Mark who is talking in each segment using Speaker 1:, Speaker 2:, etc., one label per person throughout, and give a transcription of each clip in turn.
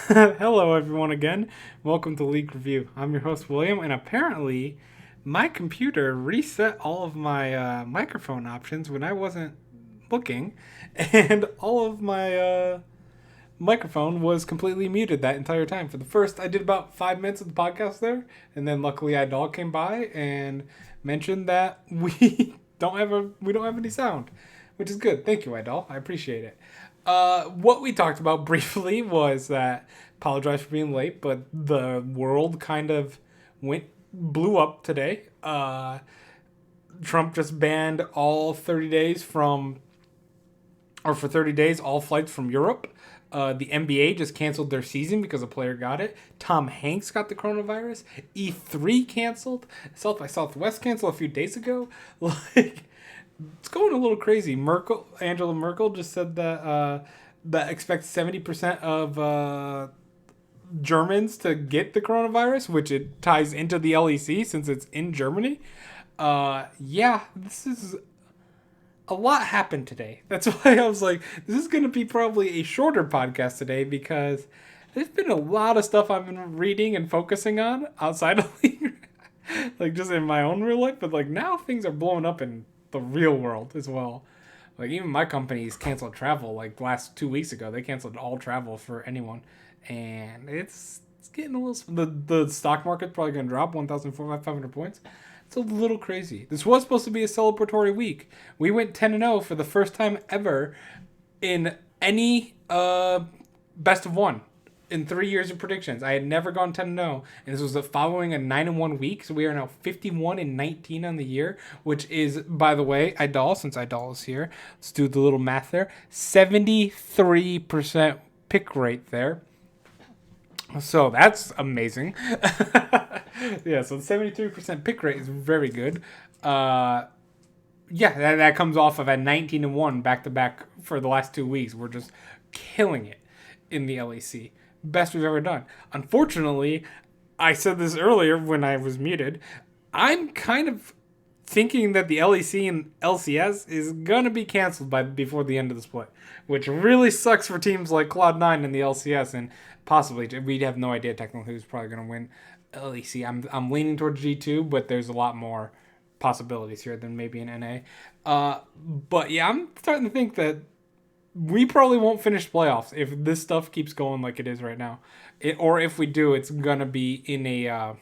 Speaker 1: Hello, everyone, again. Welcome to League Review. I'm your host, William, and apparently, my computer reset all of my microphone options when I wasn't looking, and all of my microphone was completely muted that entire time. For the first, I did about 5 minutes of the podcast there, and then luckily, Idol came by and mentioned that we don't have any sound, which is good. Thank you, Idol. I appreciate it. What we talked about briefly was that apologize for being late, but the world kind of blew up today. Trump just banned all 30 days for 30 days, all flights from Europe. The NBA just canceled their season because a player got it. Tom Hanks got the coronavirus. E3 canceled. South by Southwest canceled a few days ago. Like, it's going a little crazy. Angela Merkel just said that expects 70% of Germans to get the coronavirus, which it ties into the LEC since it's in Germany. Yeah, this is a lot happened today. That's why I was like, this is going to be probably a shorter podcast today because there's been a lot of stuff I've been reading and focusing on outside of League, like just in my own real life. But like now things are blowing up in the real world as well. Like even my company's canceled travel. Like last 2 weeks ago, they canceled all travel for anyone, and it's getting a little. The stock market's probably gonna drop 1,500 points. It's a little crazy. This was supposed to be a celebratory week. We went 10-0 for the first time ever in any best of one in 3 years of predictions. I had never gone 10-0, and this was following a 9-1 week. So we are now 51-19 on the year, which is, by the way, since Idol is here, let's do the little math there. 73% pick rate there. So that's amazing. Yeah, so the 73% pick rate is very good. Yeah, that comes off of a 19-1 back to back for the last 2 weeks. We're just killing it in the LEC. Best we've ever done. Unfortunately, I said this earlier when I was muted. I'm kind of thinking that the LEC and LCS is gonna be canceled before the end of the split, which really sucks for teams like Cloud9 and the LCS, and possibly we have no idea technically who's probably gonna win LEC. I'm leaning towards G2, but there's a lot more possibilities here than maybe in NA. But yeah, I'm starting to think that we probably won't finish playoffs if this stuff keeps going like it is right now. Or if we do, it's gonna be in a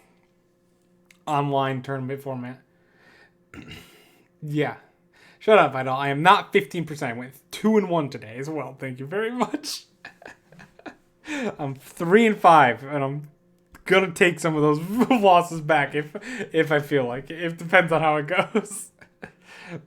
Speaker 1: online tournament format. Yeah. Shut up, Idol. I am not 15%. I went 2-1 today as well. Thank you very much. I'm 3-5, and I'm gonna take some of those losses back if I feel like it. It depends on how it goes.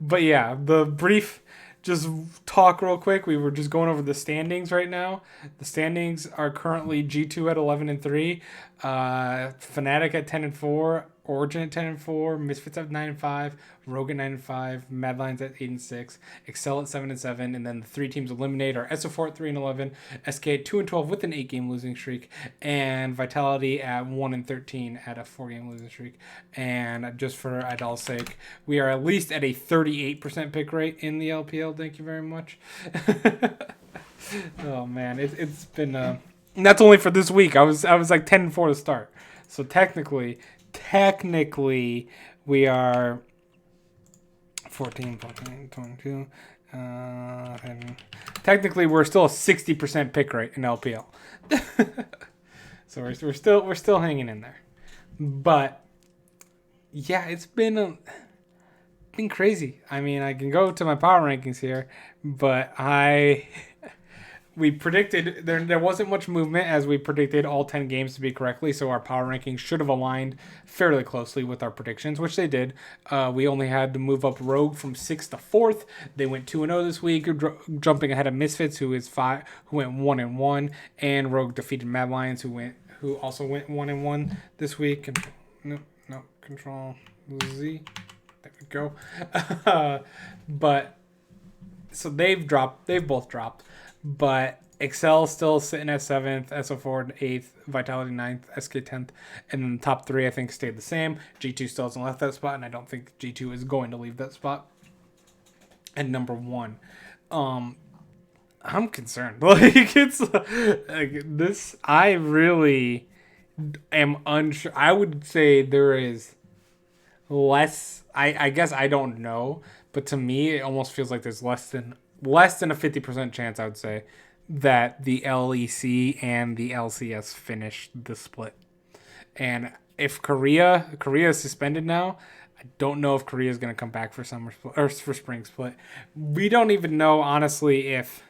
Speaker 1: But yeah, the brief just talk real quick. We were just going over the standings right now. The standings are currently G2 at 11-3, Fnatic at 10-4, Origin at 10-4, Misfits at 9-5, Rogue at 9-5, Mad Lions at 8-6, Excel at 7-7, and then the three teams eliminated are SO4 at 3-11, SK at 2-12 with an 8-game losing streak, and Vitality at 1-13 at a 4-game losing streak. And just for Idol's sake, we are at least at a 38% pick rate in the LPL. Thank you very much. Oh man, it's been and that's only for this week. I was like 10-4 to start. So technically we are 14, 22. And technically we're still a 60% pick rate in LPL. So we're still hanging in there. But yeah, it's been crazy. I mean, I can go to my power rankings here, but we predicted there wasn't much movement as we predicted all 10 games to be correctly, so our power rankings should have aligned fairly closely with our predictions, which they did. We only had to move up Rogue from 6th to 4th. They went 2-0 this week, jumping ahead of Misfits, who went 1-1, and Rogue defeated Mad Lions, who also went 1-1 this week. No, Control Z. There we go. But so they've both dropped. But Excel still sitting at 7th, SO4 8th, Vitality 9th, SK 10th, and then the top three I think stayed the same. G2 still hasn't left that spot, and I don't think G2 is going to leave that spot. And number one, I'm concerned. Like it's like this. I really am unsure. I would say there is less. I guess I don't know, but to me, it almost feels like there's less than a 50% chance. I would say that the LEC and the LCS finish the split. And if Korea is suspended now, I don't know if Korea is going to come back for summer split or for spring split. We don't even know honestly if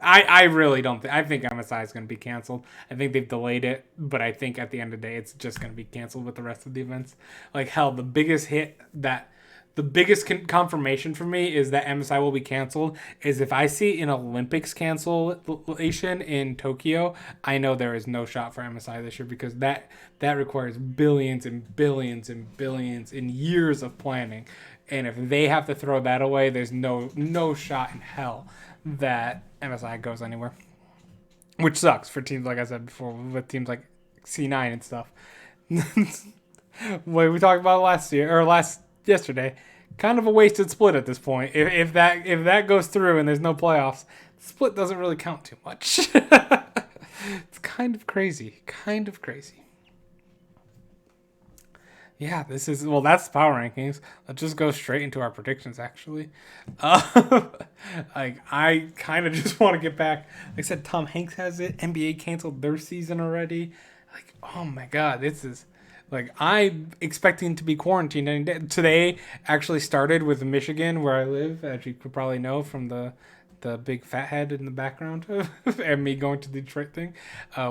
Speaker 1: I really don't think. I think MSI is going to be canceled. I think they've delayed it, but I think at the end of the day, it's just going to be canceled with the rest of the events. Like hell, the biggest confirmation for me is that MSI will be canceled. Is if I see an Olympics cancellation in Tokyo, I know there is no shot for MSI this year because that requires billions and billions and billions in years of planning, and if they have to throw that away, there's no shot in hell that MSI goes anywhere, which sucks for teams like I said before, with teams like C9 and stuff. What we talked about yesterday, kind of a wasted split at this point. If that goes through and there's no playoffs, the split doesn't really count too much. It's kind of crazy. Yeah, that's the power rankings. Let's just go straight into our predictions, actually. Like, I kind of just want to get back. Like I said, Tom Hanks has it. NBA canceled their season already. Like, oh my God, this is... Like, I'm expecting to be quarantined any day. Today actually started with Michigan, where I live, as you could probably know from the big fat head in the background and me going to the Detroit thing.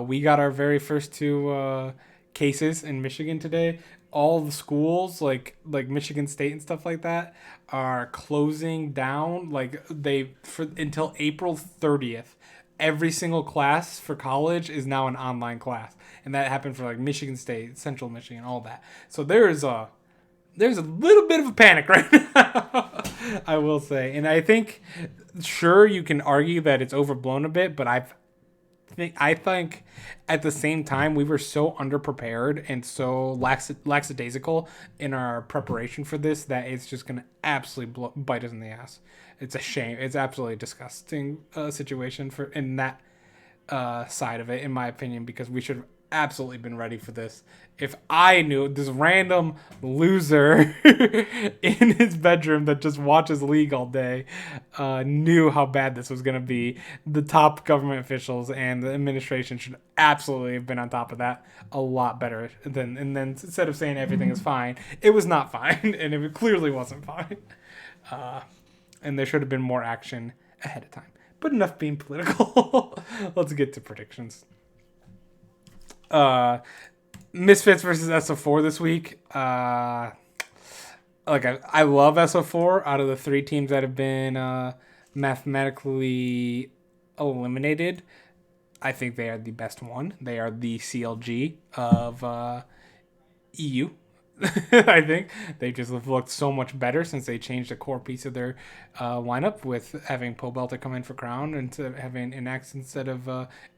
Speaker 1: We got our very first two cases in Michigan today. All the schools like Michigan State and stuff like that are closing down until April 30th. Every single class for college is now an online class, and that happened for like Michigan State, Central Michigan, all that. So there's a little bit of a panic right now, I will say, and I think sure you can argue that it's overblown a bit, but I think at the same time we were so underprepared and so lackadaisical in our preparation for this that it's just gonna absolutely bite us in the ass. It's a shame. It's absolutely a disgusting situation in that side of it, in my opinion, because we should have absolutely been ready for this. If I knew this random loser in his bedroom that just watches League all day knew how bad this was going to be, the top government officials and the administration should absolutely have been on top of that a lot better. And then instead of saying everything is fine, it was not fine, and it clearly wasn't fine. And there should have been more action ahead of time. But enough being political. Let's get to predictions. Misfits versus SO4 this week. I love SO4 out of the three teams that have been mathematically eliminated. I think they are the best one. They are the CLG of EU. I think they just have looked so much better since they changed a core piece of their lineup with having Pobelter come in for Crown and to having Inax instead of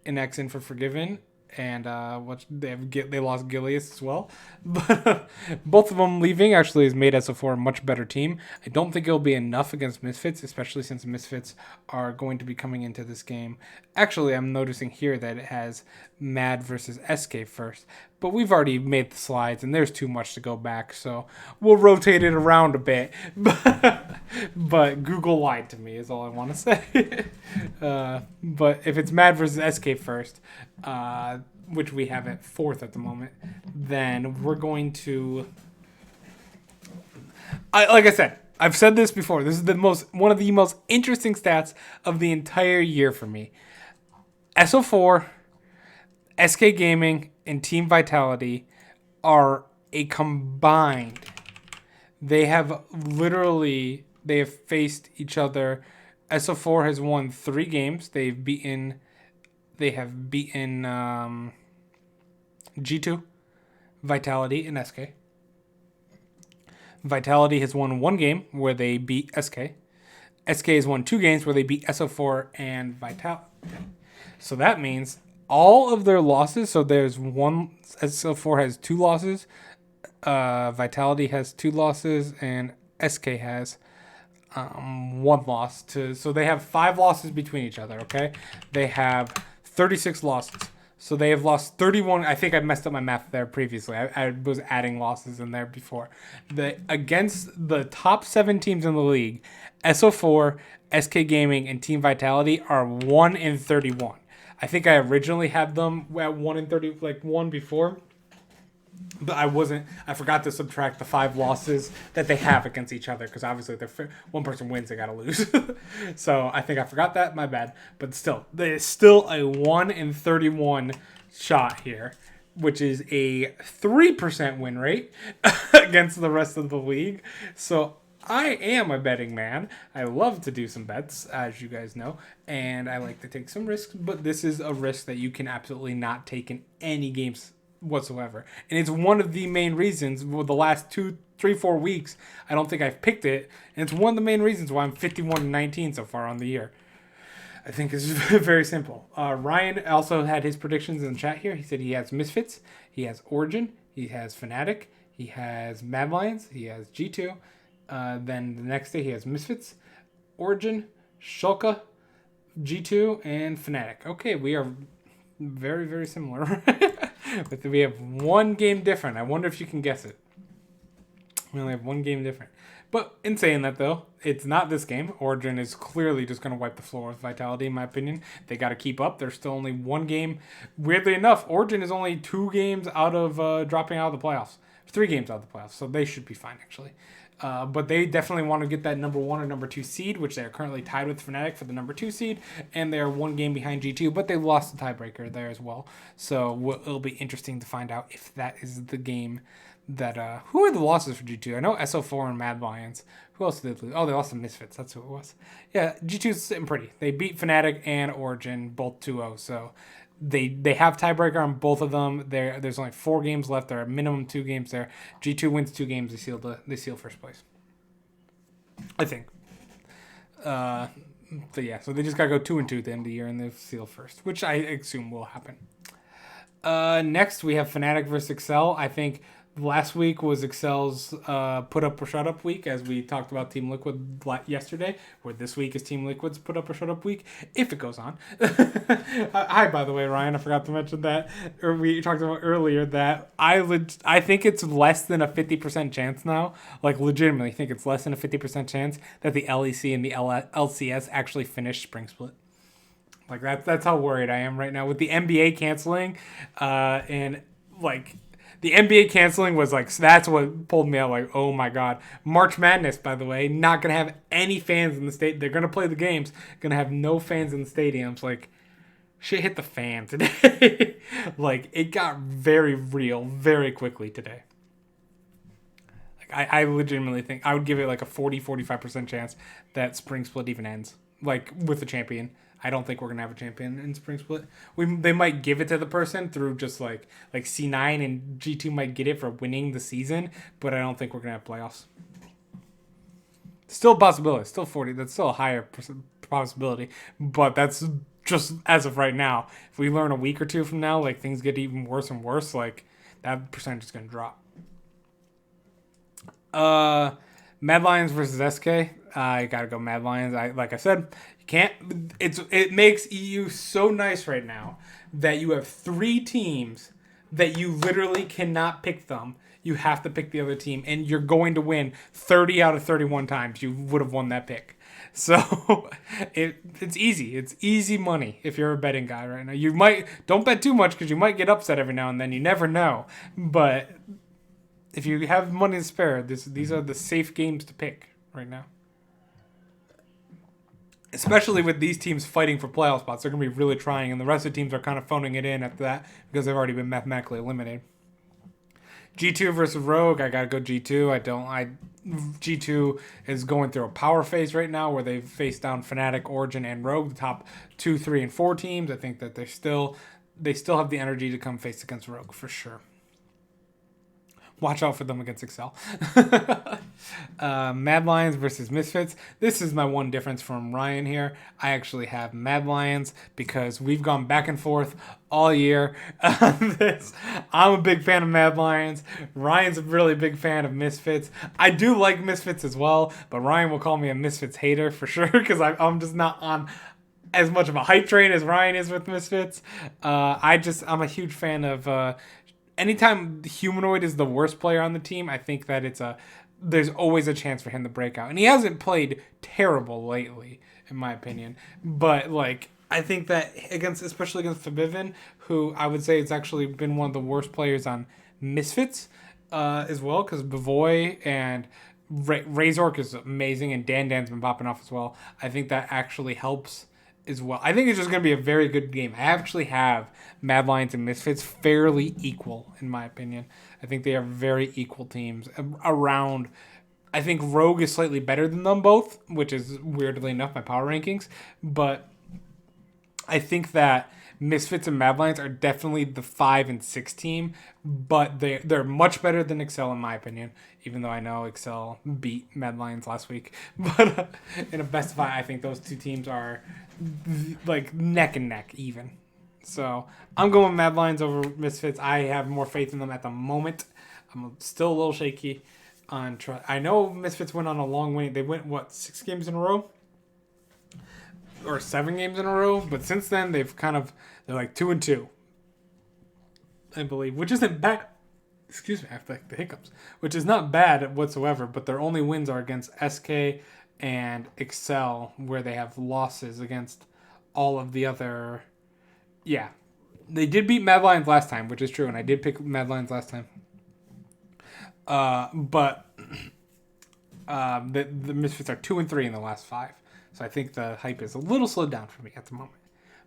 Speaker 1: Inax in for Forgiven. And they lost Gilius as well, but both of them leaving actually has made SO4 a much better team. I don't think it'll be enough against Misfits, especially since Misfits are going to be coming into this game. Actually, I'm noticing here that it has Mad versus SK first, but we've already made the slides and there's too much to go back, so we'll rotate it around a bit. But Google lied to me is all I want to say. But if it's Mad versus SK first, which we have at fourth at the moment, then we're going to... like I said, I've said this before. This is one of the most interesting stats of the entire year for me. SO4, SK Gaming, and Team Vitality are a combined... They have faced each other. SO4 has won 3 games. They have beaten G2, Vitality, and SK. Vitality has won 1 game where they beat SK. SK has won 2 games where they beat SO4 and Vitality. So that means all of their losses, so there's one, SO4 has 2 losses, Vitality has 2 losses, and SK has one loss to. So they have 5 losses between each other. Okay, they have 36 losses. So they have lost 31. I think I messed up my math there previously. I was adding losses in there before. Against the top 7 teams in the league, SO4, SK Gaming, and Team Vitality are 1-31. I think I originally had them at 1-30, like 1 before. But I forgot to subtract the 5 losses that they have against each other, because obviously if one person wins, they gotta lose. So I think I forgot that. My bad. But still, there's still a 1-31 shot here, which is a 3% win rate against the rest of the league. So I am a betting man. I love to do some bets, as you guys know, and I like to take some risks. But this is a risk that you can absolutely not take in any games whatsoever, and it's one of the main reasons. Well, the last 2, 3, 4 weeks, I don't think I've picked it, and it's one of the main reasons why I'm 51-19 so far on the year. I think it's very simple. Ryan also had his predictions in the chat here. He said he has Misfits, he has Origin, he has Fnatic, he has Mad Lions, he has G2. Then the next day he has Misfits, Origin, Shulka, G2, and Fnatic. Okay, we are very, very similar. But we have 1 game different. I wonder if you can guess it. We only have 1 game different. But in saying that, though, it's not this game. Origin is clearly just going to wipe the floor with Vitality, in my opinion. They got to keep up. There's still only 1 game. Weirdly enough, Origin is only 2 games out of dropping out of the playoffs. 3 games out of the playoffs. So they should be fine, actually. But they definitely want to get that number 1 or number 2 seed, which they are currently tied with Fnatic for the number 2 seed, and they are 1 game behind G2, but they lost the tiebreaker there as well. So it'll be interesting to find out if that is the game that... who are the losses for G2? I know SO4 and Mad Lions. Who else did they lose? Oh, they lost to Misfits. That's who it was. Yeah, G2's sitting pretty. They beat Fnatic and Origin, both 2-0, so... They have tiebreaker on both of them. There's only 4 games left. There are minimum 2 games there. G2 wins 2 games. They seal first place, I think. But yeah, so they just gotta go 2-2 at the end of the year, and they seal first, which I assume will happen. Next we have Fnatic versus Excel. I think last week was Excel's put up or shut up week, as we talked about Team Liquid yesterday, where this week is Team Liquid's put up or shut up week, if it goes on. Hi, by the way, Ryan, I forgot to mention that. We talked about earlier that I think it's less than a 50% chance now, like legitimately think it's less than a 50% chance that the LEC and the LCS actually finish Spring Split. Like that's how worried I am right now with the NBA canceling, and like the NBA canceling was like, that's what pulled me out. Like, oh my god, March Madness, by the way, not gonna have any fans in the state. They're gonna play the games, gonna have no fans in the stadiums. Like, shit hit the fan today. Like, it got very real very quickly today. Like, I legitimately think I would give it like a 40-45% chance that Spring Split even ends, like with the champion. I don't think we're gonna have a champion in Spring Split. They might give it to the person through just like C9, and G2 might get it for winning the season, but I don't think we're gonna have playoffs. Still a possibility. Still 40. That's still a higher possibility, but that's just as of right now. If we learn a week or 2 from now, like things get even worse and worse, like that percentage is gonna drop. Mad Lions versus SK. I gotta go Mad Lions. Like I said, you can't. It makes EU so nice right now that you have 3 teams that you literally cannot pick them. You have to pick the other team, and you're going to win 30 out of 31 times. You would have won that pick. So it's easy. It's easy money if you're a betting guy right now. Don't bet too much because you might get upset every now and then. You never know. But if you have money to spare, these are the safe games to pick right now. Especially with these teams fighting for playoff spots, they're going to be really trying, and the rest of the teams are kind of phoning it in after that because they've already been mathematically eliminated. G2 versus Rogue, I got to go G2. G2 is going through a power phase right now where they've faced down Fnatic, Origin, and Rogue, the top 2, 3, and 4 teams. I think that they still have the energy to come face against Rogue for sure. Watch out for them against Excel. Mad Lions versus Misfits. This is my one difference from Ryan here. I actually have Mad Lions because we've gone back and forth all year on this. I'm a big fan of Mad Lions. Ryan's a really big fan of Misfits. I do like Misfits as well, but Ryan will call me a Misfits hater for sure because I'm just not on as much of a hype train as Ryan is with Misfits. I'm a huge fan of anytime Humanoid is the worst player on the team. I think that there's always a chance for him to break out, and he hasn't played terrible lately, in my opinion. But like, I think that especially against Fabivin, who I would say has actually been one of the worst players on Misfits as well, because Bavoy and Razork is amazing, and Dan's been popping off as well. I think that actually helps as well. I think it's just going to be a very good game. I actually have Mad Lions and Misfits fairly equal, in my opinion. I think they are very equal teams around. I think Rogue is slightly better than them both, which is weirdly enough my power rankings. But I think that Misfits and Mad Lions are definitely the 5 and 6 team, but they're much better than Excel in my opinion. Even though I know Excel beat Mad Lions last week, but in a best of 5, I think those two teams are like neck and neck even. So I'm going Mad Lions over Misfits. I have more faith in them at the moment. I'm still a little shaky on. I know Misfits went on a long win. They went 6 games in a row, or 7 games in a row. But since then they're like 2-2, I believe, which isn't bad. Excuse me, I have like the hiccups, which is not bad whatsoever. But their only wins are against SK and Excel, where they have losses against all of the other. Yeah, they did beat Mad Lions last time, which is true, and I did pick Mad Lions last time. But the Misfits are 2-3 in the last 5, so I think the hype is a little slowed down for me at the moment.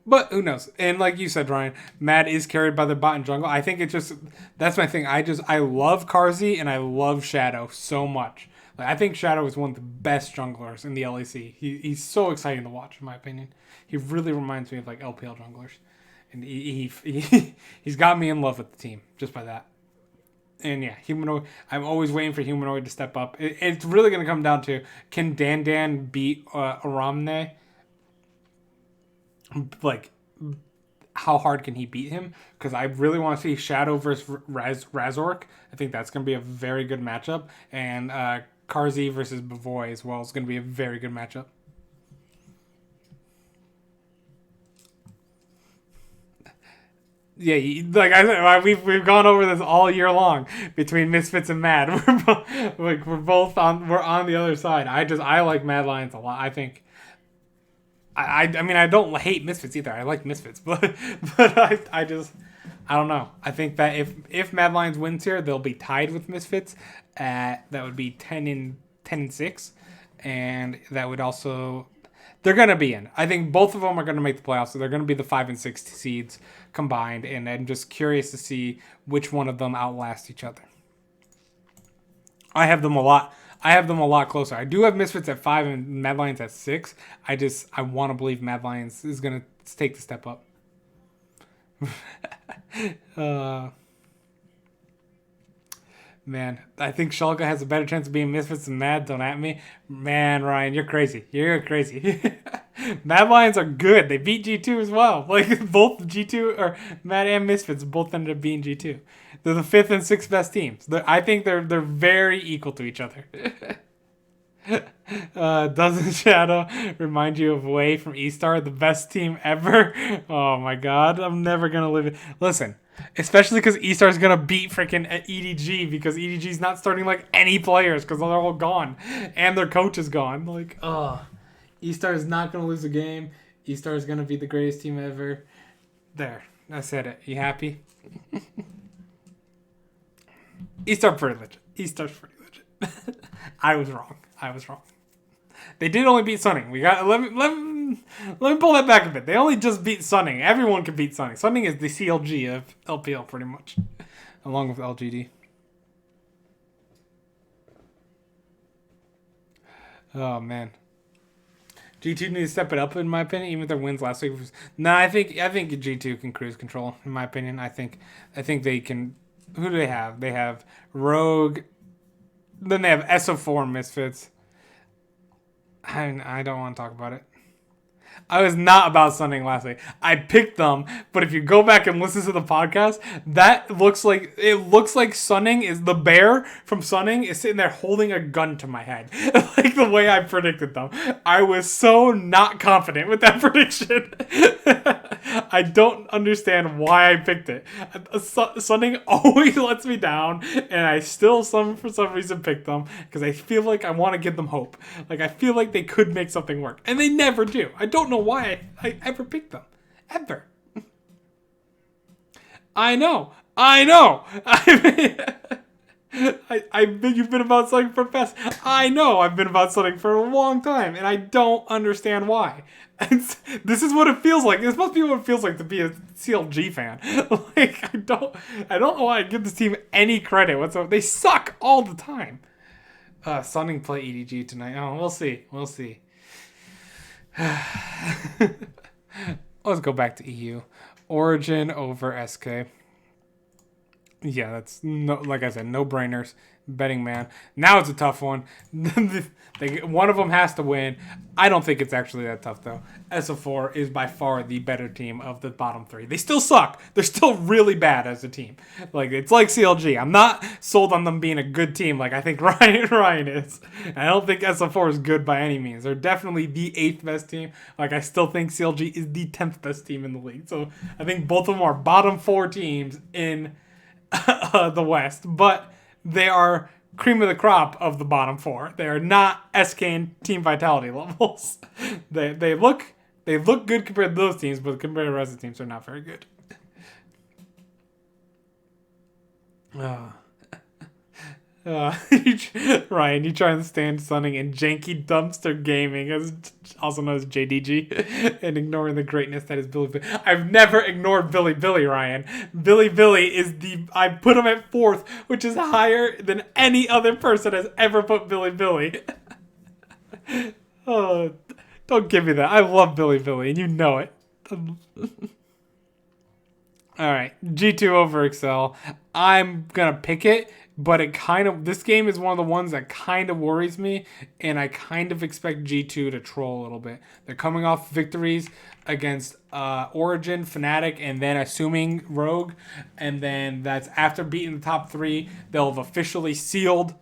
Speaker 1: But who knows? And like you said, Ryan, Mad is carried by the bot and jungle. I think that's my thing. I love Karzi and I love Shadow so much. Like, I think Shadow is one of the best junglers in the LEC. He's so exciting to watch, in my opinion. He really reminds me of like LPL junglers, and he's got me in love with the team just by that. And yeah, Humanoid. I'm always waiting for Humanoid to step up. It's really going to come down to, can Dan beat Aramne? Like, how hard can he beat him? Because I really want to see Shadow versus Razork. I think that's going to be a very good matchup. And Karzi versus Bavoy as well is going to be a very good matchup. Yeah, like I said, we've gone over this all year long between Misfits and Mad. We're on the other side. I like Mad Lions a lot. I think. I mean, I don't hate Misfits either. I like Misfits, but I don't know. I think that if Mad Lions wins here, they'll be tied with Misfits. That would be 10-6, and that would also, they're gonna be in. I think both of them are gonna make the playoffs, so they're gonna be the 5 and 6 seeds combined. And I'm just curious to see which one of them outlast each other. I have them a lot closer. I do have Misfits at 5 and Mad Lions at 6. I want to believe Mad Lions is going to take the step up. Man, I think Shulka has a better chance of being Misfits than Mad. Don't at me. Man, Ryan, you're crazy. You're crazy. Mad Lions are good. They beat G2 as well. Like, both G2 or Mad and Misfits both ended up being G2. They're the 5th and 6th best teams. I think they're very equal to each other. Doesn't Shadow remind you of Way from E-Star, the best team ever? Oh my god, I'm never gonna live it. Listen, especially because E-Star's gonna beat freaking EDG, because EDG's not starting like any players because they're all gone and their coach is gone. Like, E-Star is not gonna lose a game. E-Star is gonna be the greatest team ever. There, I said it. You happy? E-Star's pretty legit. E-Star's pretty legit. I was wrong. They did only beat Sunning. Let me pull that back a bit. They only just beat Sunning. Everyone can beat Sunning. Sunning is the CLG of LPL pretty much, along with LGD. Oh man, G2 needs to step it up in my opinion. Even with their wins last week. I think G2 can cruise control in my opinion. I think they can. Who do they have? They have Rogue, Then they have SO4 Misfits. I don't want to talk about it. I was not about Sunning last week. I picked them, but if you go back and listen to the podcast, it looks like Sunning is the bear from Sunning is sitting there holding a gun to my head, like the way I predicted them. I was so not confident with that prediction. I don't understand why I picked it. Sunning always lets me down, and I still for some reason picked them because I feel like I want to give them hope. Like I feel like they could make something work, and they never do. I don't know why I ever picked them, ever. I know. You've been about something for fast. I know I've been about something for a long time, and I don't understand why. This is what it feels like. This must be what it feels like to be a CLG fan. Like I don't know why I give this team any credit whatsoever. They suck all the time. Sunning play EDG tonight. Oh, we'll see. Let's go back to EU. Origin over SK. Yeah, that's like I said, no brainers. Betting man. Now it's a tough one. One of them has to win. I don't think it's actually that tough though. SO4 is by far the better team of the bottom three. They still suck. They're still really bad as a team. Like it's like CLG. I'm not sold on them being a good team like I think Ryan is. And I don't think SO4 is good by any means. They're definitely the 8th best team. Like I still think CLG is the 10th best team in the league. So I think both of them are bottom 4 teams in the West, but they are cream of the crop of the bottom 4. They are not SK and Team Vitality levels. They look good compared to those teams, but compared to the rest of the teams, they're not very good. Ryan, you try and stand Sunning and Janky Dumpster Gaming, also known as JDG, and ignoring the greatness that is Billy Billy. I've never ignored Billy Billy, Ryan. Billy Billy is I put him at 4th, which is higher than any other person has ever put Billy Billy. Oh, don't give me that. I love Billy Billy, and you know it. Alright, G2 over Excel. I'm gonna pick it, but this game is one of the ones that kind of worries me, and I kind of expect G2 to troll a little bit. They're coming off victories against Origin, Fnatic, and then assuming Rogue, and then that's after beating the top 3, they'll have officially sealed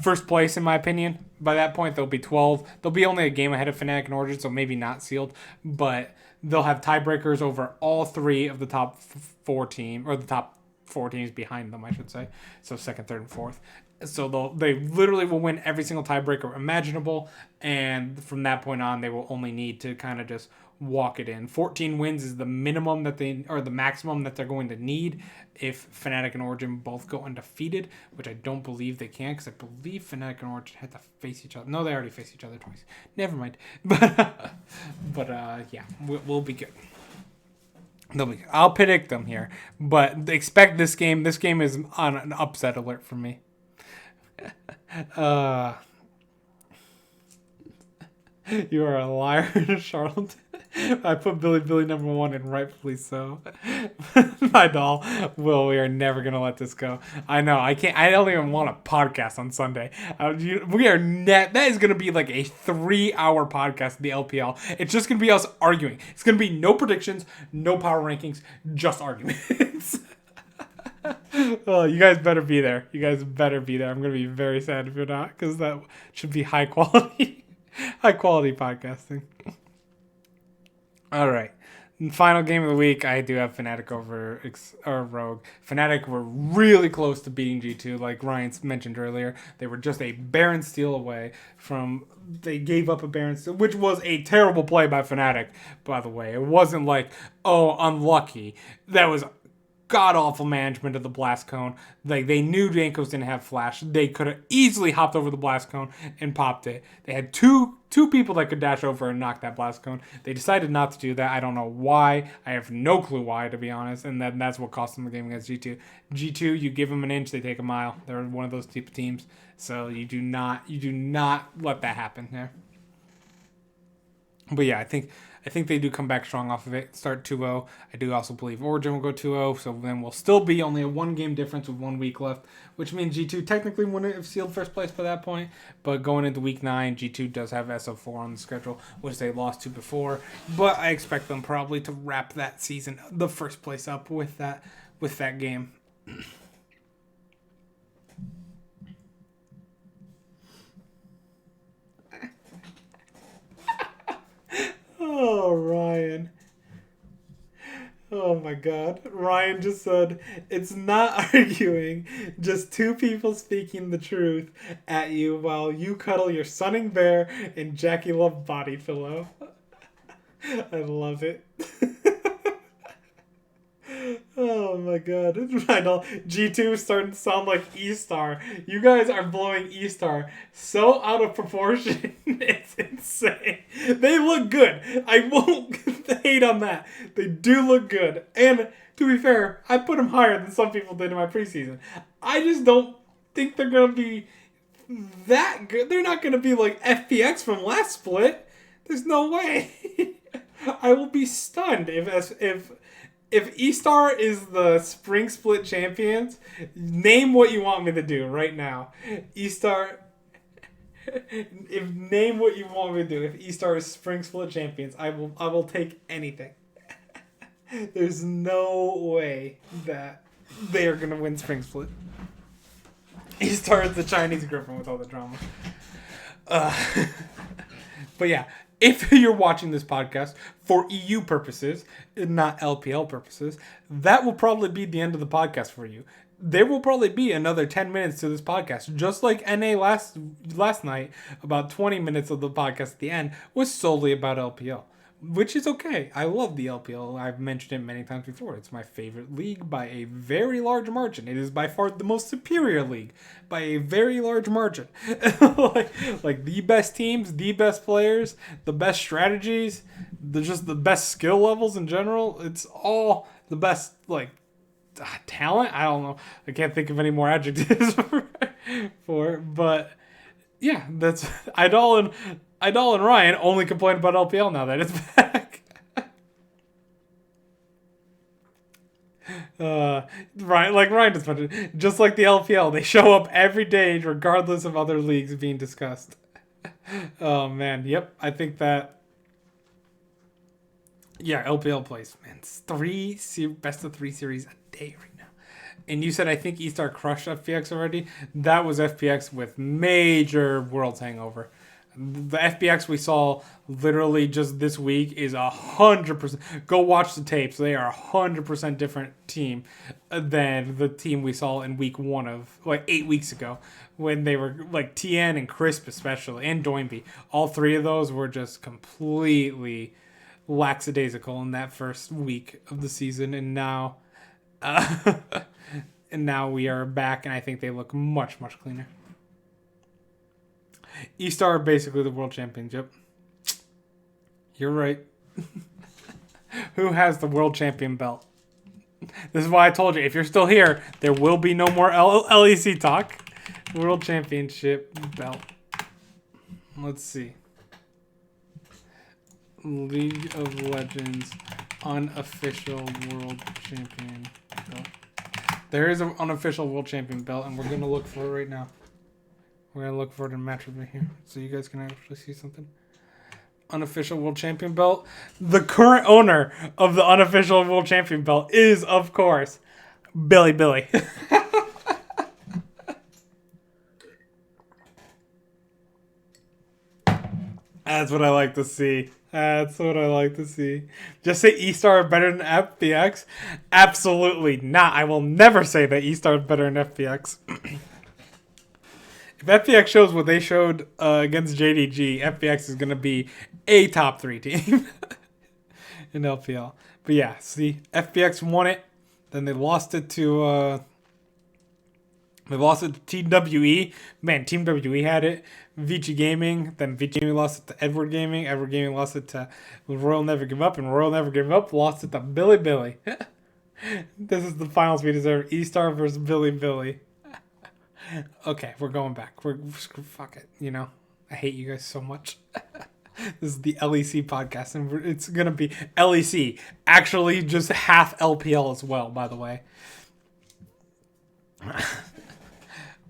Speaker 1: first place in my opinion. By that point, they'll be 12. They'll be only a game ahead of Fnatic and Origin, so maybe not sealed, but they'll have tiebreakers over all 3 of the top 4 teams, or the top 4 teams behind them, I should say. So 2nd, 3rd, and 4th. So they literally will win every single tiebreaker imaginable, and from that point on, they will only need to kind of just walk it in. 14 wins is the minimum the maximum that they're going to need if Fnatic and Origin both go undefeated, which I don't believe they can, because I believe Fnatic and Origin had to face each other. No, they already faced each other twice. Never mind. But yeah, we'll be good. I'll predict them here, but expect this game. This game is on an upset alert for me. You are a liar, Charlotte. I put Billy Billy number 1, and rightfully so. My doll. Will, we are never gonna let this go. I know. I can't. I don't even want a podcast on Sunday. We are net. That is gonna be like a 3-hour podcast. The LPL. It's just gonna be us arguing. It's gonna be no predictions, no power rankings, just arguments. Oh, you guys better be there. I'm gonna be very sad if you're not, because that should be high quality podcasting. All right. Final game of the week, I do have Fnatic over Rogue. Fnatic were really close to beating G2, like Ryan mentioned earlier. They were just a Baron steal away from... They gave up a Baron steal, which was a terrible play by Fnatic, by the way. It wasn't like, oh, unlucky. That was god-awful management of the blast cone. Like, they knew Jankos didn't have flash. They could have easily hopped over the blast cone and popped it. They had two people that could dash over and knock that blast cone. They decided not to do that. I don't know why. I have no clue why, to be honest. And that's what cost them the game against G2. G2, you give them an inch, they take a mile. They're one of those type of teams. So you do not let that happen there. But yeah, I think I think they do come back strong off of it. Start 2-0. I do also believe Origin will go 2-0. So then we'll still be only a 1-game difference with 1 week left, which means G2 technically wouldn't have sealed first place by that point. But going into week 9, G2 does have SO4 on the schedule, which they lost to before. But I expect them probably to wrap that season, the first place up with that game. Oh, Ryan. Oh my god. Ryan just said, it's not arguing, just two people speaking the truth at you while you cuddle your sunning bear and Jackie Love body pillow. I love it. Oh my god. I know G2 is starting to sound like E-Star. You guys are blowing E-Star so out of proportion. It's insane. They look good. I won't hate on that. They do look good. And to be fair, I put them higher than some people did in my preseason. I just don't think they're going to be that good. They're not going to be like FPX from last split. There's no way. I will be stunned if E-Star is the Spring Split champions. Name what you want me to do right now. E-Star, name what you want me to do. If E-Star is Spring Split champions, I will take anything. There's no way that they are gonna win Spring Split. E-Star is the Chinese Griffin with all the drama. But yeah. If you're watching this podcast for EU purposes, not LPL purposes, that will probably be the end of the podcast for you. There will probably be another 10 minutes to this podcast. Just like NA last night, about 20 minutes of the podcast at the end was solely about LPL. Which is okay. I love the LPL. I've mentioned it many times before. It's my favorite league by a very large margin. It is by far the most superior league by a very large margin. like the best teams, the best players, the best strategies, just the best skill levels in general. It's all the best, talent. I don't know. I can't think of any more adjectives for it, but yeah, that's Idol and Ryan only complain about LPL now that it's back. Ryan just mentioned, just like the LPL, they show up every day regardless of other leagues being discussed. Oh man, yep, I think that. Yeah, LPL plays, man. It's best of 3 series a day right now. And you said I think E-Star crushed FPX already. That was FPX with major Worlds hangover. The FPX we saw literally just this week is 100%. Go watch the tapes. They are 100% different team than the team we saw in week 1 of 8 weeks ago when they were TN and Crisp especially and Doinby. All 3 of those were just completely lackadaisical in that first week of the season, and now we are back, and I think they look much, much cleaner. E-Star basically the world championship. You're right. Who has the world champion belt? This is why I told you, if you're still here, there will be no more LEC talk. World championship belt. Let's see. League of Legends unofficial world champion belt. There is an unofficial world champion belt, and we're going to look for it right now. We're going to look for it in match with me here so you guys can actually see something. Unofficial world champion belt. The current owner of the unofficial world champion belt is, of course, Billy. That's what I like to see. Just say E-Star better than FPX? Absolutely not. I will never say that E-Star is better than FPX. If FPX shows what they showed against JDG, FPX is going to be a top 3 team in LPL. But yeah, see, FPX won it. Then they lost it to Team WE. Man, Team WE had it. Vici Gaming. Then Vici Gaming lost it to Edward Gaming. Edward Gaming lost it to Royal Never Give Up. And Royal Never Give Up lost it to Billy. This is the finals we deserve. E-Star versus Billy. Okay, we're going back. Fuck it, I hate you guys so much. This is the LEC podcast, and it's gonna be LEC, actually just half LPL as well, by the way.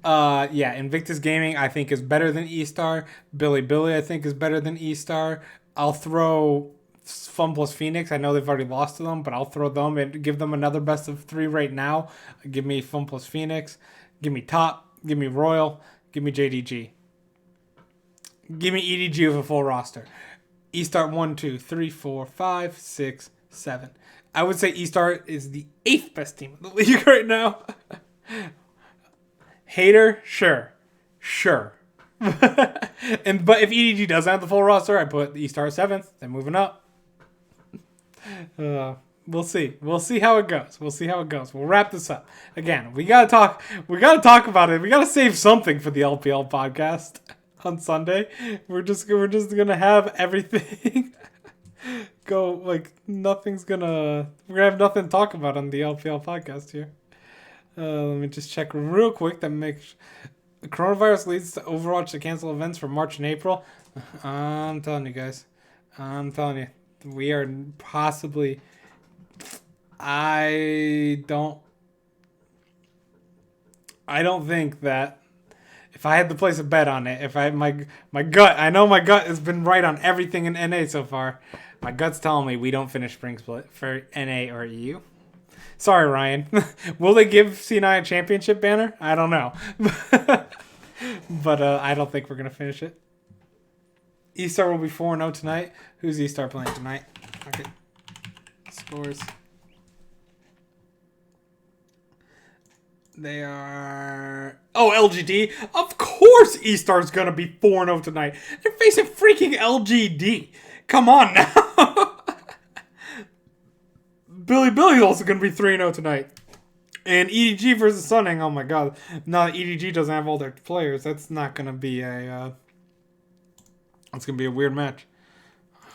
Speaker 1: Yeah, Invictus Gaming I think is better than E-Star. Billy I think is better than E-Star. I'll throw Fun Plus Phoenix. I know they've already lost to them, but I'll throw them and give them another best of 3 right now. Give me Fun Plus Phoenix. Give me Top. Give me Royal. Give me JDG. Give me EDG with a full roster. E-Star 1, 2, 3, 4, 5, 6, 7. I would say E-Star is the 8th best team in the league right now. Hater, sure. But if EDG doesn't have the full roster, I put E-Star 7th. They're moving up. We'll see. We'll see how it goes. We'll wrap this up. Again, we gotta talk about it. We gotta save something for the LPL podcast on Sunday. We're just gonna have everything go like nothing's gonna. We're gonna have nothing to talk about on the LPL podcast here. Let me just check real quick that makes the coronavirus leads to Overwatch to cancel events for March and April. I'm telling you guys. We are possibly. I don't think that if I had to place a bet on it, if I my gut, I know my gut has been right on everything in NA so far. My gut's telling me we don't finish Spring Split for NA or EU. Sorry, Ryan. Will they give C9 a championship banner? I don't know. But I don't think we're going to finish it. E-Star will be 4-0 tonight. Who's E-Star playing tonight? Okay. Scores. They are... Oh, LGD. Of course E-Star's going to be 4-0 tonight. They're facing freaking LGD. Come on now. Billy's also going to be 3-0 tonight. And EDG versus Sunning, oh my god. Now that EDG doesn't have all their players, that's not going to be a... It's going to be a weird match.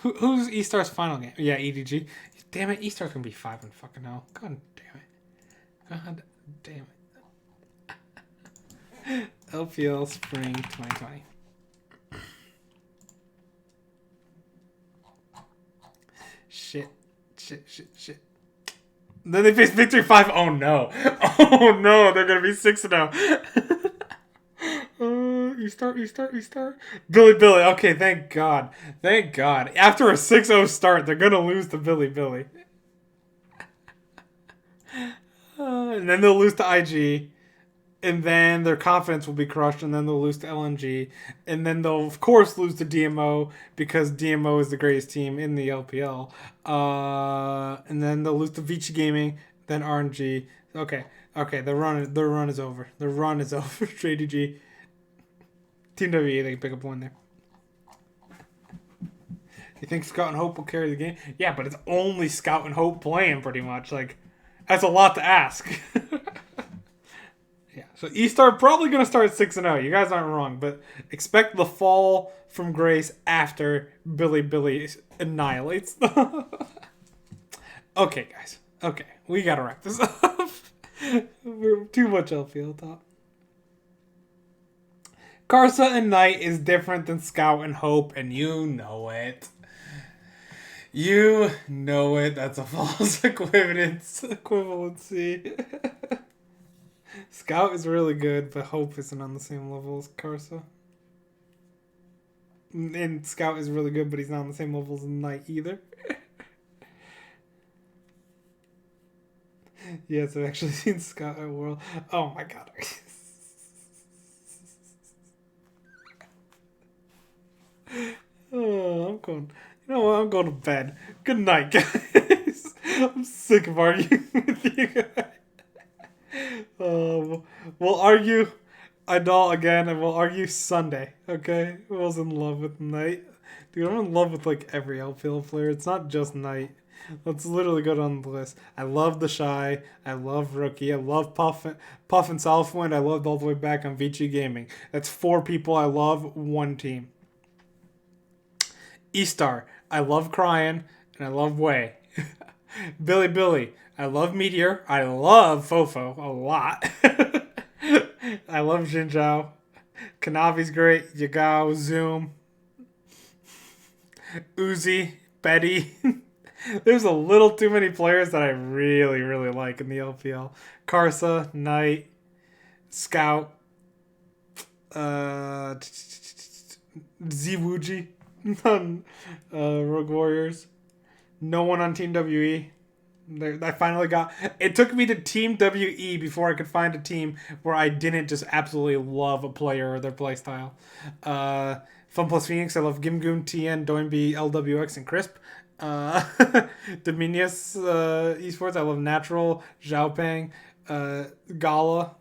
Speaker 1: Who's E-Star's final game? Yeah, EDG. Damn it, E-Star's going to be 5-0. God damn it. LPL Spring 2020. Shit. Then they face Victory 5. Oh no. They're going to be 6-0. E-Star. Billy. Okay, thank God. After a 6-0 start, they're going to lose to Billy. And then they'll lose to IG. And then their confidence will be crushed. And then they'll lose to LNG. And then they'll, of course, lose to DMO. Because DMO is the greatest team in the LPL. And then they'll lose to Vici Gaming. Then RNG. Okay. Their run is over. JDG. Team WE, they can pick up one there. You think Scout and Hope will carry the game? Yeah, but it's only Scout and Hope playing, pretty much. Like, that's a lot to ask. Yeah, so E-Star probably going to start 6-0. You guys aren't wrong, but expect the fall from grace after Billy annihilates them. Okay, guys. Okay, we got to wrap this up. We're too much LPL talk. Karsa and Knight is different than Scout and Hope, and you know it. That's a false equivalency. Scout is really good, but Hope isn't on the same level as Karsa. And Scout is really good, but he's not on the same level as Knight either. Yes, I've actually seen Scout at World. Oh my god. Oh, I'm going. You know what? I'm going to bed. Good night, guys. I'm sick of arguing with you guys. We'll argue Idol again, and we'll argue Sunday. Okay? Who was in love with Knight? Dude, I'm in love with like every LPL player. It's not just Knight. Let's literally go down the list. I love the Shy. I love Rookie. I love Puff and Southwind. I loved all the way back on Vici Gaming. That's 4 people I love. 1 team. E-Star, I love Cryin, and I love Wei. Billy, I love Meteor. I love Fofo a lot. I love Jinzhao. Kanavi's great. Yagao, Zoom. Uzi, Betty. There's a little too many players that I really, really like in the LPL. Karsa, Knight, Scout, uh, Ziwuji, Rogue Warriors. No one on Team WE. I finally got. It took me to Team WE before I could find a team where I didn't just absolutely love a player or their playstyle. Fun Plus Phoenix, I love Gimgoon, TN, Doinby, LWX, and Crisp. Dominius Esports, I love Natural, Xiaopeng, Gala,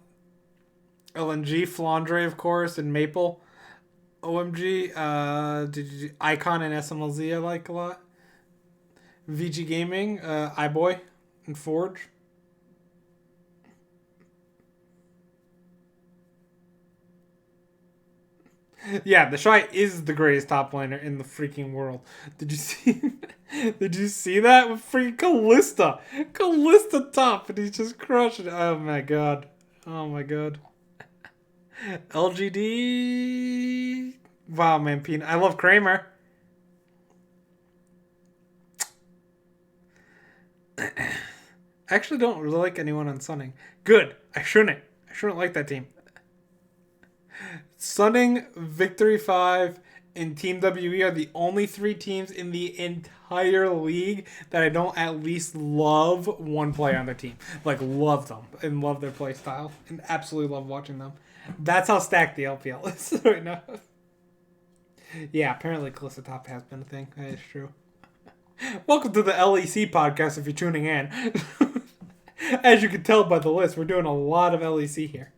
Speaker 1: LNG, Flandre, of course, and Maple. OMG, Icon and SMLZ I like a lot. VG Gaming, iBoy, and Forge. Yeah, the Shy is the greatest top laner in the freaking world. Did you see? Did you see that with freaking Callista? Callista top, and he's just crushing it. Oh my god. Oh my god. LGD. Wow, man, Pina. I love Kramer. I actually don't really like anyone on Sunning. Good. I shouldn't. I shouldn't like that team. Sunning, Victory 5, and Team WE are the only three teams in the entire league that I don't at least love one player on their team. Like, love them and love their play style and absolutely love watching them. That's how stacked the LPL is right now. Yeah, apparently Calista Top has been a thing. That is true. Welcome to the LEC podcast if you're tuning in. As you can tell by the list, we're doing a lot of LEC here.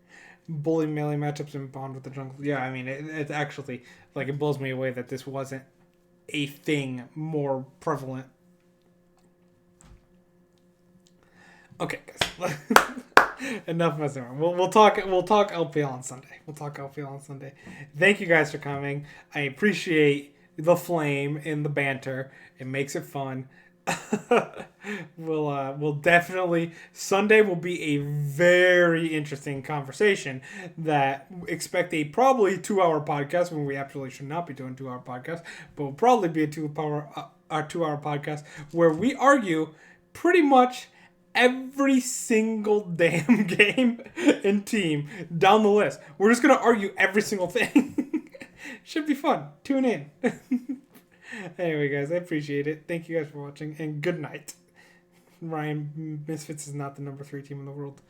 Speaker 1: Bully melee matchups and bond with the jungle. Yeah, I mean, it's actually, like, it blows me away that this wasn't a thing more prevalent. Okay, guys. Enough messing around. We'll talk LPL on Sunday. We'll talk LPL on Sunday. Thank you guys for coming. I appreciate the flame and the banter. It makes it fun. We'll definitely Sunday will be a very interesting conversation that expect a probably 2-hour podcast when we absolutely should not be doing 2-hour podcast, but will probably be a 2-hour podcast where we argue pretty much every single damn game and team down the list. We're just gonna argue every single thing. Should be fun. Tune in. Anyway, guys, I appreciate it. Thank you guys for watching, and good night. Ryan, Misfits is not the number 3 team in the world.